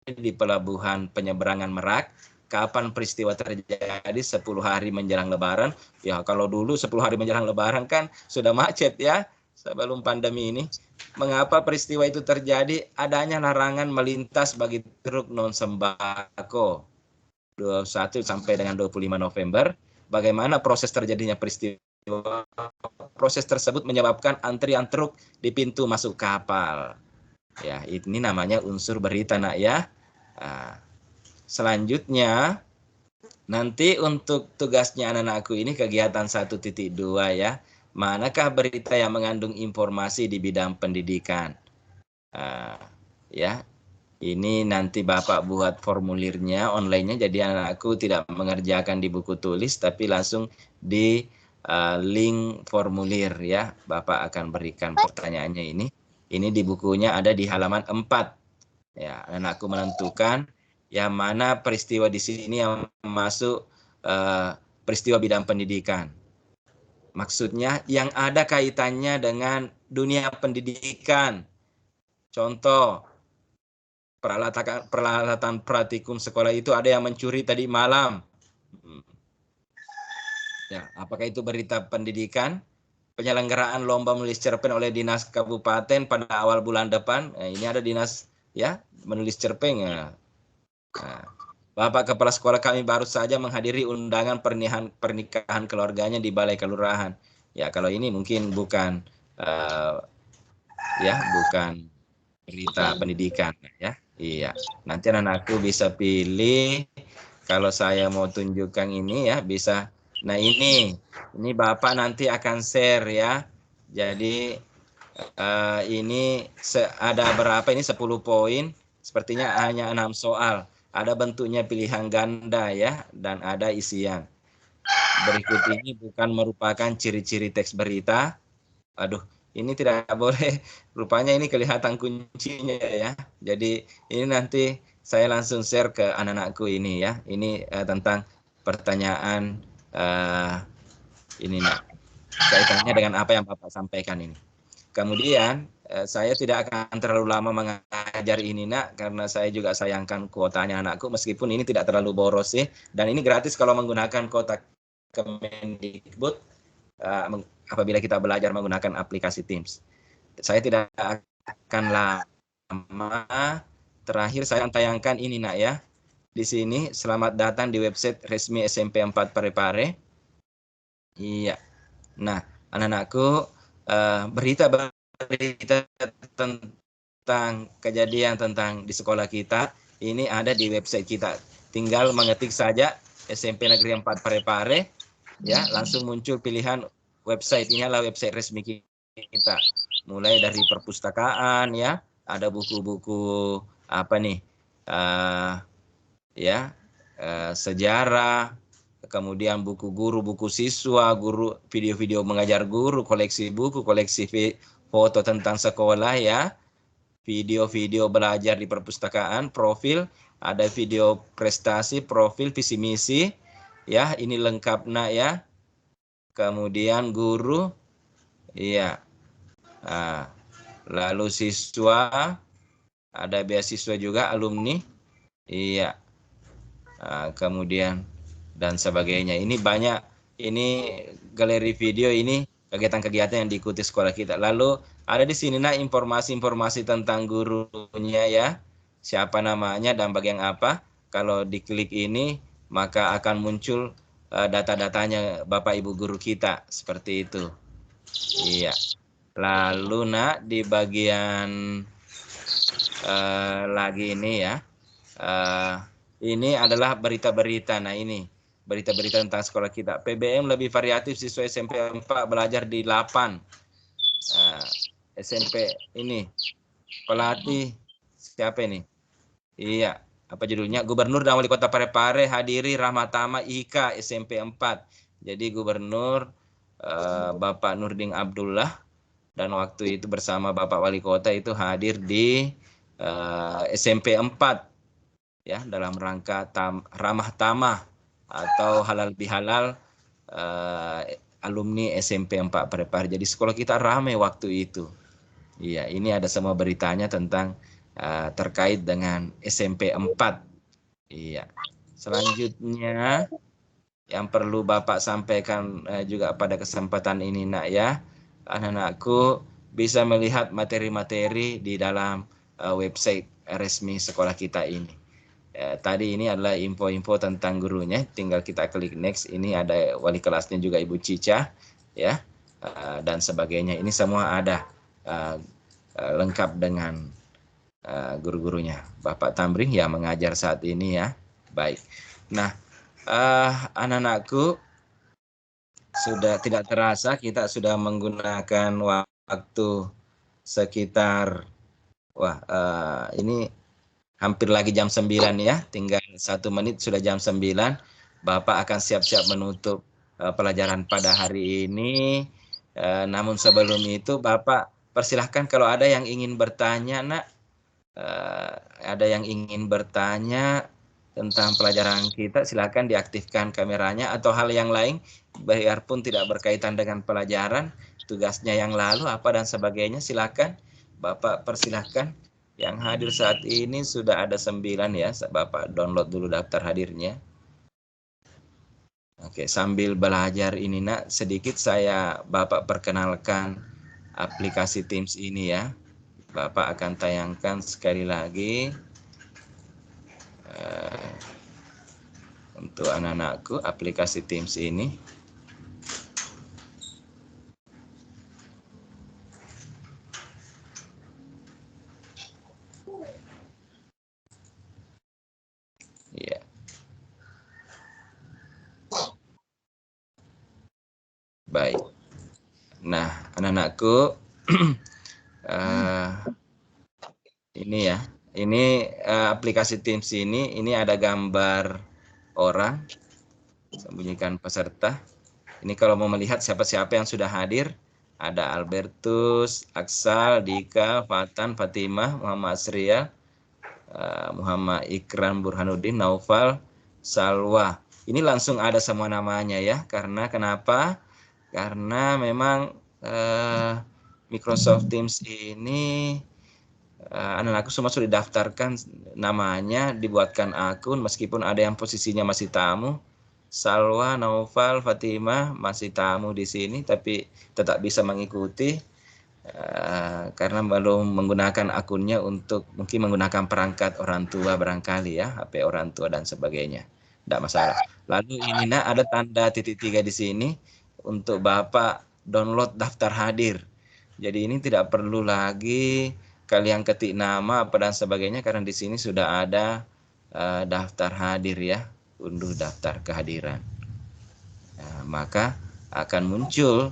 di Pelabuhan Penyeberangan Merak. Kapan peristiwa terjadi? 10 hari menjelang Lebaran. Ya kalau dulu 10 hari menjelang Lebaran kan sudah macet ya sebelum pandemi ini. Mengapa peristiwa itu terjadi? Adanya larangan melintas bagi truk non sembako 21 sampai dengan 25 November. Bagaimana proses terjadinya peristiwa? Proses tersebut menyebabkan antrian truk di pintu masuk kapal. Ya, ini namanya unsur berita Nak ya. Nah, selanjutnya nanti untuk tugasnya anak-anakku ini kegiatan 1.2 ya. Manakah berita yang mengandung informasi di bidang pendidikan? Ya, ini nanti Bapak buat formulirnya online-nya, jadi anak-anakku tidak mengerjakan di buku tulis tapi langsung di link formulir ya. Bapak akan berikan pertanyaannya ini. Ini di bukunya ada di halaman 4. Ya, anakku menentukan yang mana peristiwa di sini yang masuk peristiwa bidang pendidikan. Maksudnya yang ada kaitannya dengan dunia pendidikan. Contoh, peralatan praktikum sekolah itu ada yang mencuri tadi malam. Ya, apakah itu berita pendidikan? Penyelenggaraan lomba menulis cerpen oleh dinas kabupaten pada awal bulan depan. Nah, ini ada dinas ya menulis cerpen ya. Nah, Bapak Kepala Sekolah kami baru saja menghadiri undangan pernikahan keluarganya di Balai Kelurahan. Ya, kalau ini mungkin bukan bukan berita pendidikan ya. Iya. Nanti anakku bisa pilih kalau saya mau tunjukkan ini ya bisa. Nah, ini Bapak nanti akan share ya. Jadi ini ada berapa ini 10 poin, sepertinya hanya 6 soal. Ada bentuknya pilihan ganda ya, dan ada isian. Berikut ini bukan merupakan ciri-ciri teks berita. Aduh, ini tidak boleh. Rupanya ini kelihatan kuncinya ya. Jadi ini nanti saya langsung share ke anak-anakku ini ya. Ini tentang pertanyaan ini nak. Kaitannya dengan apa yang Bapak sampaikan ini. Kemudian saya tidak akan terlalu lama mengajar ini nak, karena saya juga sayangkan kuotanya anakku, meskipun ini tidak terlalu boros sih, dan ini gratis kalau menggunakan kuota Kemendikbud apabila kita belajar menggunakan aplikasi Teams. Saya tidak akan lama. Terakhir saya akan tayangkan ini nak ya. Di sini selamat datang di website resmi SMP 4 Parepare. Iya. Nah, anak-anakku, berita tentang kejadian tentang di sekolah kita ini ada di website kita. Tinggal mengetik saja SMP Negeri 4 Parepare ya, langsung muncul pilihan website. Ini adalah website resmi kita. Mulai dari perpustakaan ya, ada buku-buku apa nih? Sejarah, kemudian buku guru, buku siswa, guru, video-video mengajar guru, koleksi buku, koleksi foto tentang sekolah ya, video-video belajar di perpustakaan, profil, ada video prestasi, profil, visi misi, ya ini lengkap nak ya. Kemudian guru, iya. Nah, lalu siswa, ada beasiswa juga, alumni, iya. Nah, kemudian dan sebagainya. Ini banyak, ini galeri video, ini kegiatan-kegiatan yang diikuti sekolah kita. Lalu ada di sini nah informasi-informasi tentang gurunya ya, siapa namanya dan bagian apa. Kalau diklik ini maka akan muncul data-datanya Bapak Ibu guru kita, seperti itu. Iya. Lalu nak di bagian lagi ini ya, ini adalah berita-berita. Nah ini berita-berita tentang sekolah kita. PBM lebih variatif, siswa SMP 4 belajar di 8. SMP ini pelatih siapa ini? Iya, apa judulnya? Gubernur dan Wali Kota Parepare hadiri Rahmatama IK SMP 4. Jadi gubernur Bapak Nurdin Abdullah dan waktu itu bersama Bapak Wali Kota itu hadir di SMP 4 ya, dalam rangka ramah tamah atau halal bihalal alumni SMP 4 Parepare. Jadi sekolah kita ramai waktu itu. Iya, ini ada semua beritanya tentang terkait dengan SMP 4. Iya. Selanjutnya yang perlu Bapak sampaikan juga pada kesempatan ini nak ya, anak-anakku bisa melihat materi-materi di dalam website resmi sekolah kita ini. Tadi ini adalah info-info tentang gurunya, tinggal kita klik next. Ini ada wali kelasnya juga Ibu Cica ya, dan sebagainya. Ini semua ada lengkap dengan guru-gurunya. Bapak Tamrin ya mengajar saat ini ya. Baik. Nah, anak-anakku, sudah tidak terasa kita sudah menggunakan waktu sekitar ini hampir lagi jam 9 ya, tinggal 1 menit sudah jam 9. Bapak akan siap-siap menutup pelajaran pada hari ini. Namun sebelum itu Bapak persilahkan kalau ada yang ingin bertanya nak, ada yang ingin bertanya tentang pelajaran kita, silakan diaktifkan kameranya, atau hal yang lain biarpun tidak berkaitan dengan pelajaran, tugasnya yang lalu apa dan sebagainya, silakan Bapak persilahkan. Yang hadir saat ini sudah ada 9 ya, Bapak download dulu daftar hadirnya. Oke, sambil belajar ini nak, sedikit Bapak perkenalkan aplikasi Teams ini ya. Bapak akan tayangkan sekali lagi. untuk anak-anakku aplikasi Teams ini. Ya. Baik. Nah, anak-anakku, ini ya, ini aplikasi Teams ini ada gambar orang, sembunyikan peserta. Ini kalau mau melihat siapa-siapa yang sudah hadir, ada Albertus, Aksal, Dika, Fatan, Fatimah, Muhammad Asriya, Muhammad Ikram Burhanuddin, Naufal, Salwa. Ini langsung ada semua namanya ya, karena kenapa? Karena memang Microsoft Teams ini anak-anakku semua sudah didaftarkan namanya, dibuatkan akun meskipun ada yang posisinya masih tamu. Salwa, Naufal, Fatimah masih tamu di sini tapi tetap bisa mengikuti karena belum menggunakan akunnya untuk mungkin menggunakan perangkat orang tua barangkali ya, HP orang tua dan sebagainya. Tidak masalah. Lalu ini ada tanda titik 3 di sini untuk Bapak download daftar hadir. Jadi ini tidak perlu lagi kalian ketik nama apa dan sebagainya karena di sini sudah ada daftar hadir ya, unduh daftar kehadiran. Nah, maka akan muncul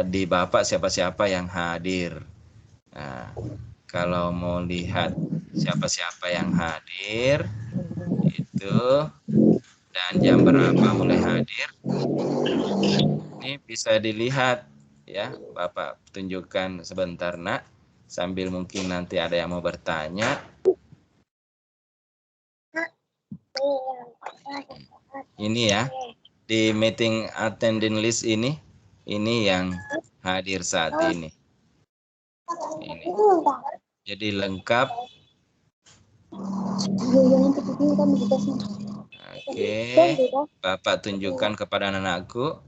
di Bapak siapa-siapa yang hadir. Nah, kalau mau lihat siapa-siapa yang hadir itu dan jam berapa mulai hadir, ini bisa dilihat ya. Bapak tunjukkan sebentar nak, sambil mungkin nanti ada yang mau bertanya. Ini ya, di meeting attending list ini yang hadir saat ini. Ini. Jadi lengkap. Oke, Bapak tunjukkan kepada anak-anakku.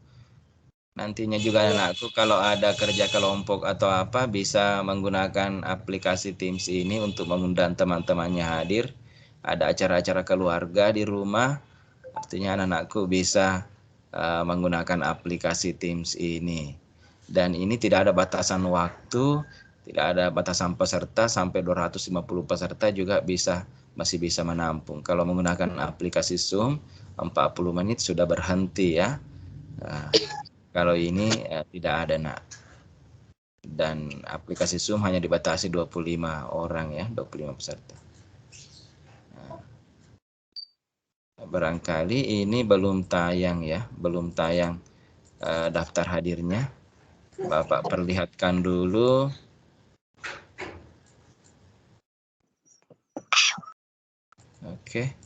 Nantinya juga anak-anakku kalau ada kerja kelompok atau apa bisa menggunakan aplikasi Teams ini untuk mengundang teman-temannya hadir. Ada acara-acara keluarga di rumah, artinya anak-anakku bisa menggunakan aplikasi Teams ini. Dan ini tidak ada batasan waktu, tidak ada batasan peserta, sampai 250 peserta juga masih bisa menampung. Kalau menggunakan aplikasi Zoom 40 menit sudah berhenti ya. Kalau ini tidak ada nak. Dan aplikasi Zoom hanya dibatasi 25 orang ya, 25 peserta. Barangkali ini belum tayang ya, belum tayang daftar hadirnya. Bapak perlihatkan dulu. Oke.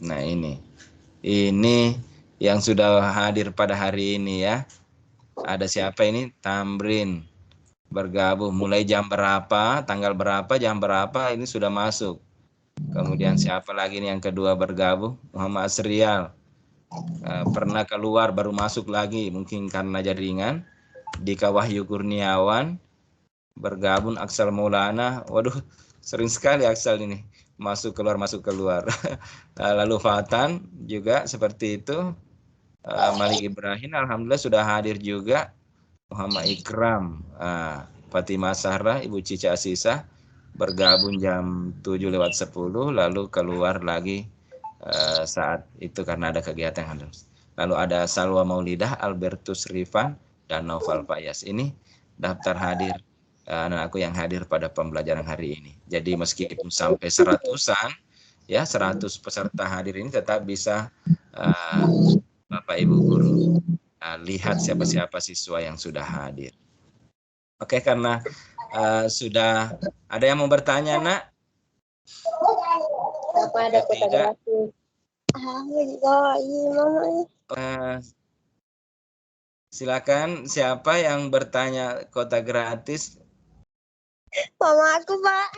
Nah ini yang sudah hadir pada hari ini ya. Ada siapa ini? Tamrin bergabung mulai jam berapa, tanggal berapa, jam berapa ini sudah masuk. Kemudian siapa lagi nih yang kedua bergabung? Muhammad Asrial. Pernah keluar baru masuk lagi mungkin karena jaringan. Dika Wahyu Kurniawan bergabung. Aksal Maulana. Waduh, sering sekali Aksal ini masuk keluar. Lalu Fatan juga seperti itu. Malik Ibrahim alhamdulillah sudah hadir juga. Muhammad Ikram, Fatimah Sahra, Ibu Cica Asisa bergabung jam 7:10 lalu keluar lagi saat itu karena ada kegiatan halus. Lalu ada Salwa Maulidah, Albertus Rifan dan Naufal Fayas. Ini daftar hadir anak-anakku yang hadir pada pembelajaran hari ini. Jadi meskipun sampai 100-an ya, 100 peserta hadir ini tetap bisa Bapak Ibu guru lihat siapa-siapa siswa yang sudah hadir. Oke, karena sudah ada yang mau bertanya, Nak? Apa ada kota gratis? Silakan, siapa yang bertanya kota gratis? Mama aku, Pak.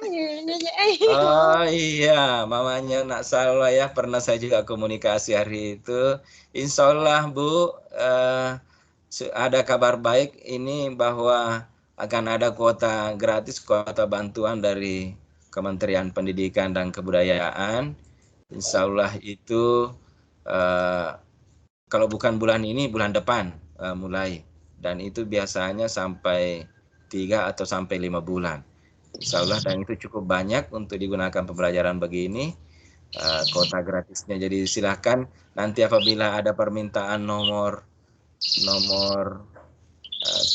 Oh iya, mamanya Nak Salwa ya, pernah saya juga komunikasi hari itu. Insya Allah Bu, ada kabar baik ini bahwa akan ada kuota gratis, kuota bantuan dari Kementerian Pendidikan dan Kebudayaan. Insya Allah itu kalau bukan bulan ini, bulan depan mulai. Dan itu biasanya sampai 3 atau sampai 5 bulan. Insya Allah, dan itu cukup banyak untuk digunakan pembelajaran begini. Kuota gratisnya, jadi silahkan nanti apabila ada permintaan nomor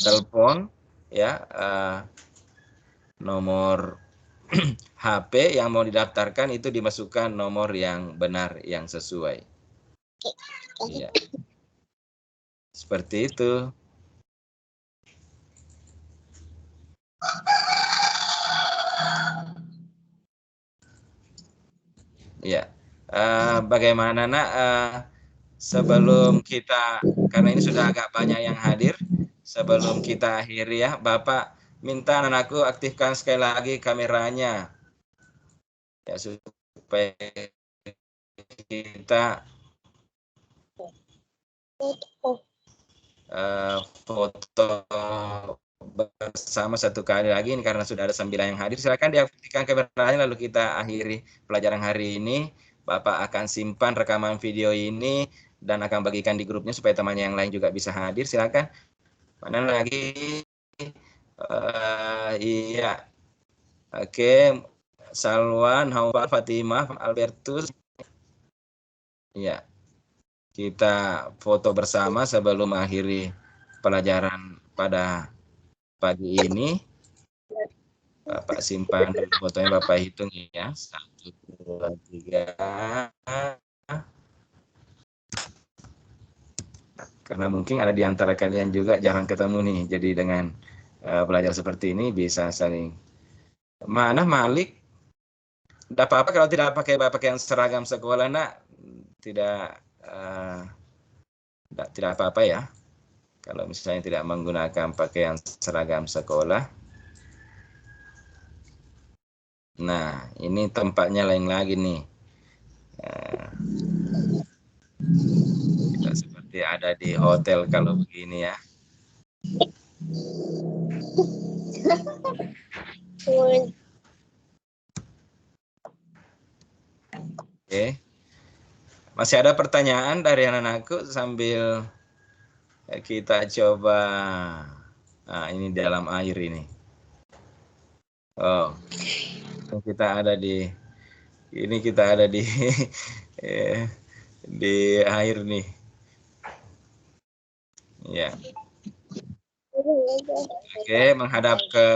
telepon ya, nomor HP yang mau didaftarkan itu dimasukkan nomor yang benar, yang sesuai. Ya. Seperti itu. Ya. Bagaimana nak, sebelum kita, karena ini sudah agak banyak yang hadir, sebelum kita akhiri ya, Bapak minta anakku aktifkan sekali lagi kameranya ya, supaya kita foto bersama satu kali lagi. Ini karena sudah ada 9 yang hadir. Silakan diaktifkan kameranya, lalu kita akhiri pelajaran hari ini. Bapak akan simpan rekaman video ini dan akan bagikan di grupnya supaya temannya yang lain juga bisa hadir. Silakan. Mana lagi? Iya. Oke. Salwan, Hawa, Fatimah, Albertus. Iya. Kita foto bersama sebelum mengakhiri pelajaran pada pagi ini. Bapak simpan dulu fotonya, Bapak hitung ya. 1, 2, 3. Karena mungkin ada di antara kalian juga jarang ketemu nih. Jadi dengan belajar seperti ini bisa saling. Mana Malik? Tidak apa-apa kalau tidak pakai pakaian seragam sekolah, nak. Tidak apa-apa ya. Kalau misalnya tidak menggunakan pakaian seragam sekolah. Nah, ini tempatnya lain lagi nih. Kita seperti ada di hotel kalau begini ya. Oke. Masih ada pertanyaan dari anak-anakku sambil kita coba. Nah, ini dalam air ini. Oh, kita ada di di air nih. Ya. Oke, menghadap ke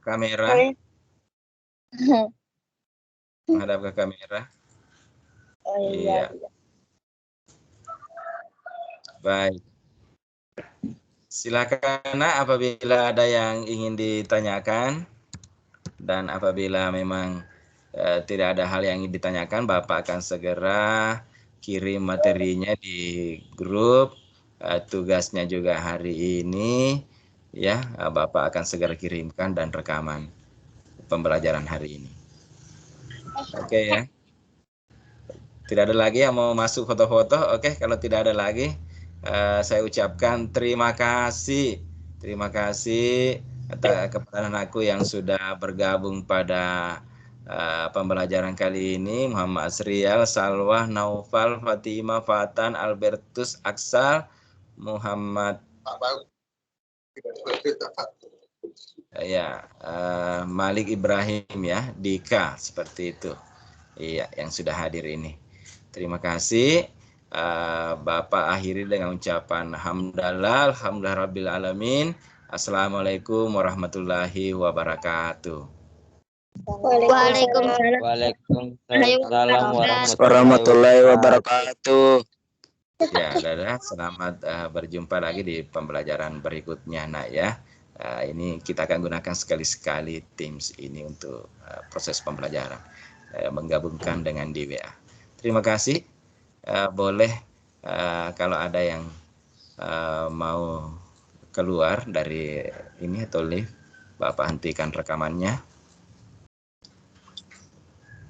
kamera. Menghadap ke kamera. Iya. Baik. Silakan apabila ada yang ingin ditanyakan, dan apabila memang tidak ada hal yang ingin ditanyakan, Bapak akan segera kirim materinya di grup. Tugasnya juga hari ini ya, Bapak akan segera kirimkan dan rekaman pembelajaran hari ini. Oke ya. Tidak ada lagi yang mau masuk foto-foto. Oke, kalau tidak ada lagi, saya ucapkan terima kasih. Terima kasih kepada anakku yang sudah bergabung pada pembelajaran kali ini. Muhammad Asrial, Salwah, Naufal, Fatimah, Fatan, Albertus, Aksal, Muhammad Malik Ibrahim ya, Dika, seperti itu. Iya, yang sudah hadir ini. Terima kasih. Bapak akhiri dengan ucapan hamdalah, alhamdulillah rabbil alamin. Assalamualaikum warahmatullahi wabarakatuh. Waalaikumsalam warahmatullahi wabarakatuh. Ya, dadah. Selamat berjumpa lagi di pembelajaran berikutnya, nak ya. Ini kita akan gunakan sekali-sekali Teams ini untuk proses pembelajaran, menggabungkan dengan di WA. Terima kasih. Boleh kalau ada yang mau keluar dari ini atau live, Bapak hentikan rekamannya.